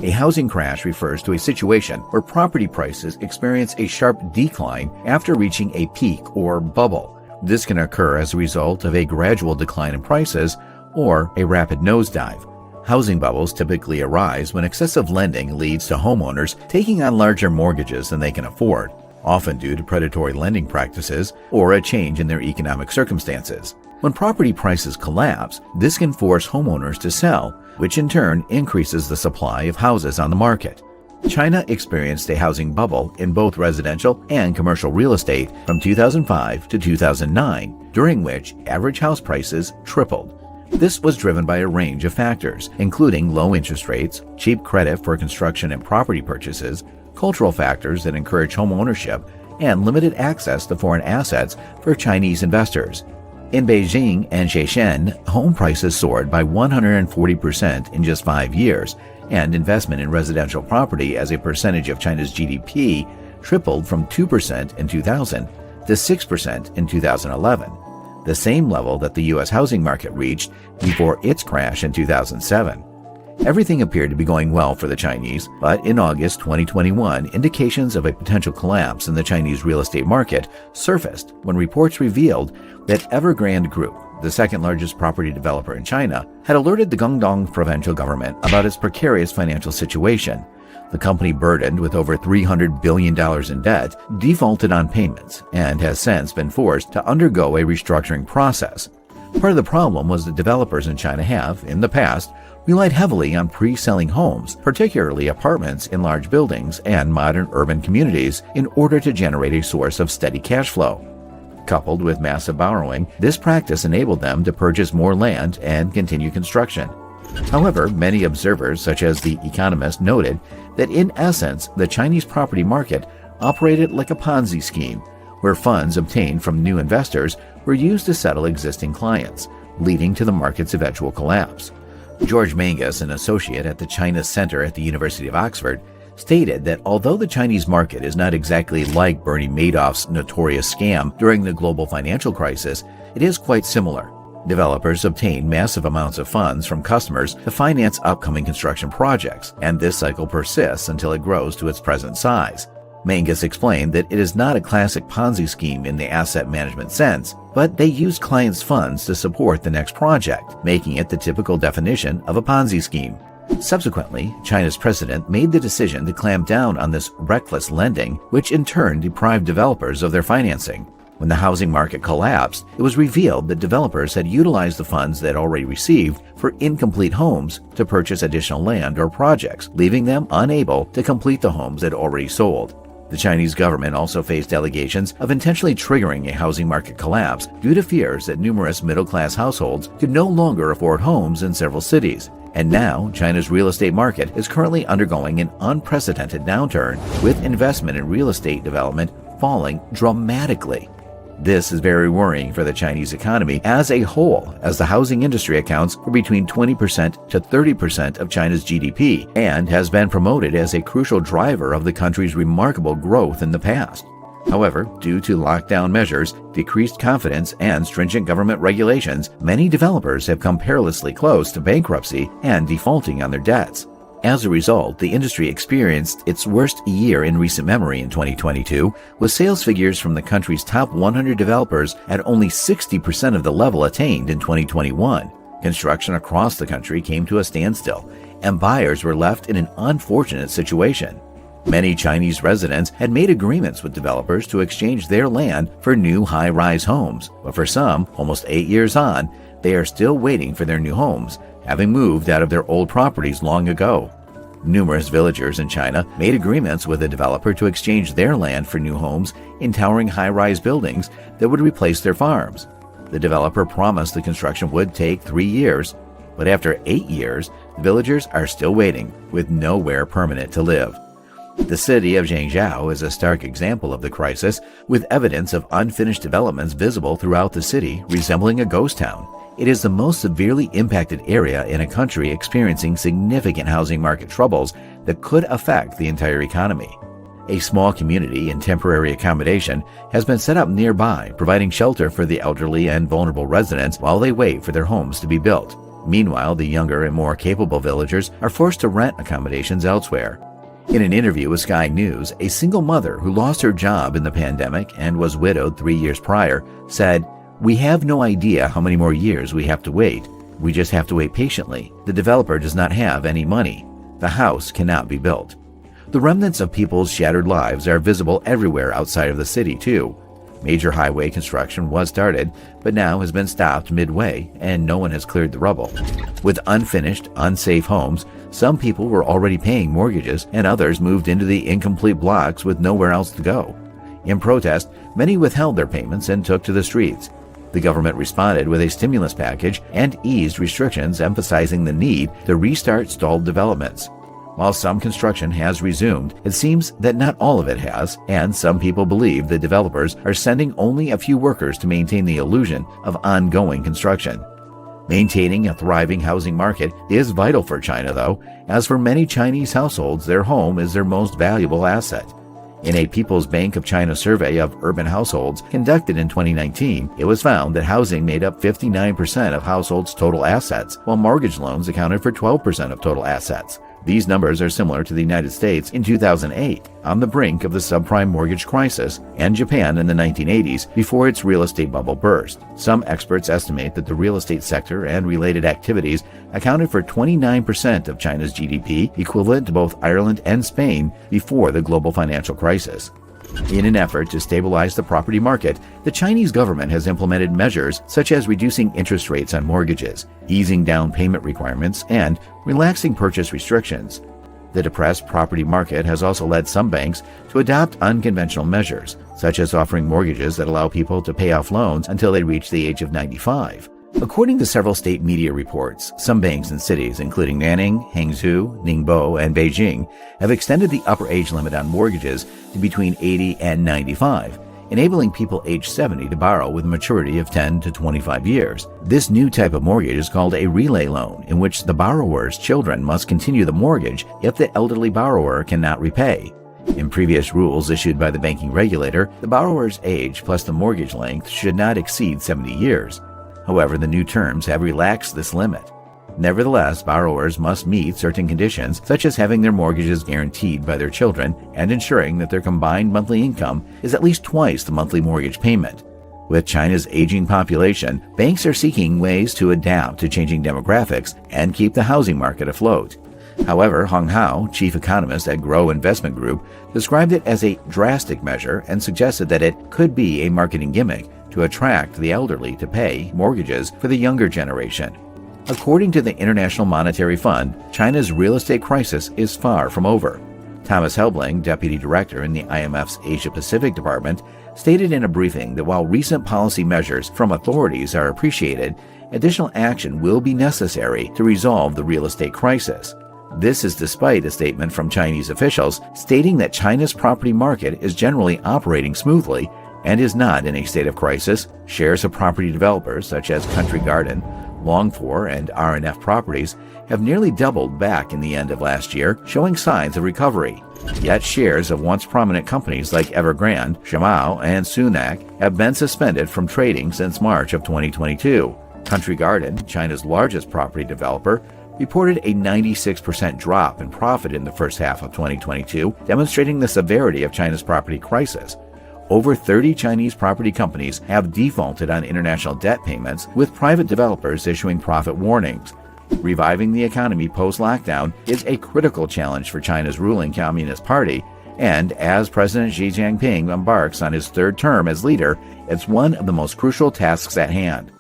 A housing crash refers to a situation where property prices experience a sharp decline after reaching a peak or bubble. This can occur as a result of a gradual decline in prices or a rapid nosedive. Housing bubbles typically arise when excessive lending leads to homeowners taking on larger mortgages than they can afford, often due to predatory lending practices or a change in their economic circumstances. When property prices collapse, this can force homeowners to sell, which in turn increases the supply of houses on the market. China experienced a housing bubble in both residential and commercial real estate from 2005 to 2009, during which average house prices tripled. This was driven by a range of factors, including low interest rates, cheap credit for construction and property purchases, cultural factors that encourage home ownership, and limited access to foreign assets for Chinese investors. In Beijing and Shenzhen, home prices soared by 140% in just 5 years, and investment in residential property as a percentage of China's GDP tripled from 2% in 2000 to 6% in 2011, the same level that the U.S. housing market reached before its crash in 2007. Everything appeared to be going well for the Chinese, but in August 2021, indications of a potential collapse in the Chinese real estate market surfaced when reports revealed that Evergrande Group, the second largest property developer in China, had alerted the Guangdong provincial government about its precarious financial situation. The company, burdened with over $300 billion in debt, defaulted on payments and has since been forced to undergo a restructuring process. Part of the problem was that developers in China have, in the past, relied heavily on pre-selling homes, particularly apartments in large buildings and modern urban communities, in order to generate a source of steady cash flow. Coupled with massive borrowing, this practice enabled them to purchase more land and continue construction. However, many observers, such as The Economist, noted that in essence, the Chinese property market operated like a Ponzi scheme, where funds obtained from new investors were used to settle existing clients, leading to the market's eventual collapse. George Mangus, an associate at the China Center at the University of Oxford, stated that although the Chinese market is not exactly like Bernie Madoff's notorious scam during the global financial crisis, it is quite similar. Developers obtain massive amounts of funds from customers to finance upcoming construction projects, and this cycle persists until it grows to its present size. Mangus explained that it is not a classic Ponzi scheme in the asset management sense, but they use clients' funds to support the next project, making it the typical definition of a Ponzi scheme. Subsequently, China's president made the decision to clamp down on this reckless lending, which in turn deprived developers of their financing. When the housing market collapsed, it was revealed that developers had utilized the funds they'd already received for incomplete homes to purchase additional land or projects, leaving them unable to complete the homes they'd already sold. The Chinese government also faced allegations of intentionally triggering a housing market collapse due to fears that numerous middle-class households could no longer afford homes in several cities. And now, China's real estate market is currently undergoing an unprecedented downturn, with investment in real estate development falling dramatically. This is very worrying for the Chinese economy as a whole, as the housing industry accounts for between 20% to 30% of China's GDP and has been promoted as a crucial driver of the country's remarkable growth in the past. However, due to lockdown measures, decreased confidence, and stringent government regulations, many developers have come perilously close to bankruptcy and defaulting on their debts. As a result, the industry experienced its worst year in recent memory in 2022, with sales figures from the country's top 100 developers at only 60% of the level attained in 2021. Construction across the country came to a standstill, and buyers were left in an unfortunate situation. Many Chinese residents had made agreements with developers to exchange their land for new high-rise homes, but for some, almost 8 years on, they are still waiting for their new homes, having moved out of their old properties long ago. Numerous villagers in China made agreements with a developer to exchange their land for new homes in towering high-rise buildings that would replace their farms. The developer promised the construction would take 3 years, but after 8 years, the villagers are still waiting, with nowhere permanent to live. The city of Zhengzhou is a stark example of the crisis, with evidence of unfinished developments visible throughout the city, resembling a ghost town. It is the most severely impacted area in a country experiencing significant housing market troubles that could affect the entire economy. A small community in temporary accommodation has been set up nearby, providing shelter for the elderly and vulnerable residents while they wait for their homes to be built. Meanwhile, the younger and more capable villagers are forced to rent accommodations elsewhere. In an interview with Sky News, a single mother who lost her job in the pandemic and was widowed 3 years prior said, "We have no idea how many more years we have to wait. We just have to wait patiently. The developer does not have any money. The house cannot be built." The remnants of people's shattered lives are visible everywhere outside of the city, too. Major highway construction was started, but now has been stopped midway, and no one has cleared the rubble. With unfinished, unsafe homes, some people were already paying mortgages, and others moved into the incomplete blocks with nowhere else to go. In protest, many withheld their payments and took to the streets. The government responded with a stimulus package and eased restrictions, emphasizing the need to restart stalled developments. While some construction has resumed, it seems that not all of it has, and some people believe the developers are sending only a few workers to maintain the illusion of ongoing construction. Maintaining a thriving housing market is vital for China, though, as for many Chinese households, their home is their most valuable asset. In a People's Bank of China survey of urban households conducted in 2019, it was found that housing made up 59% of households' total assets, while mortgage loans accounted for 12% of total assets. These numbers are similar to the United States in 2008, on the brink of the subprime mortgage crisis, and Japan in the 1980s before its real estate bubble burst. Some experts estimate that the real estate sector and related activities accounted for 29% of China's GDP, equivalent to both Ireland and Spain before the global financial crisis. In an effort to stabilize the property market, the Chinese government has implemented measures such as reducing interest rates on mortgages, easing down payment requirements, and relaxing purchase restrictions. The depressed property market has also led some banks to adopt unconventional measures, such as offering mortgages that allow people to pay off loans until they reach the age of 95. According to several state media reports, some banks in cities including Nanning, Hangzhou, Ningbo, and Beijing have extended the upper age limit on mortgages to between 80 and 95, enabling people age 70 to borrow with a maturity of 10 to 25 years. This new type of mortgage is called a relay loan, in which the borrower's children must continue the mortgage if the elderly borrower cannot repay. In previous rules issued by the banking regulator, the borrower's age plus the mortgage length should not exceed 70 years. However, the new terms have relaxed this limit. Nevertheless, borrowers must meet certain conditions, such as having their mortgages guaranteed by their children and ensuring that their combined monthly income is at least twice the monthly mortgage payment. With China's aging population, banks are seeking ways to adapt to changing demographics and keep the housing market afloat. However, Hong Hao, chief economist at Grow Investment Group, described it as a drastic measure and suggested that it could be a marketing gimmick to attract the elderly to pay mortgages for the younger generation. According to the International Monetary Fund, China's real estate crisis is far from over. Thomas Helbling, deputy director in the IMF's Asia-Pacific department, stated in a briefing that while recent policy measures from authorities are appreciated, additional action will be necessary to resolve the real estate crisis. This is despite a statement from Chinese officials stating that China's property market is generally operating smoothly and is not in a state of crisis. Shares of property developers such as Country Garden, Long4, and RNF Properties have nearly doubled back in the end of last year, showing signs of recovery. Yet shares of once prominent companies like Evergrande, Shimao, and Sunac have been suspended from trading since March of 2022. Country Garden, China's largest property developer, reported a 96% drop in profit in the first half of 2022, demonstrating the severity of China's property crisis. Over 30 Chinese property companies have defaulted on international debt payments, with private developers issuing profit warnings. Reviving the economy post-lockdown is a critical challenge for China's ruling Communist Party, and as President Xi Jinping embarks on his third term as leader, it's one of the most crucial tasks at hand.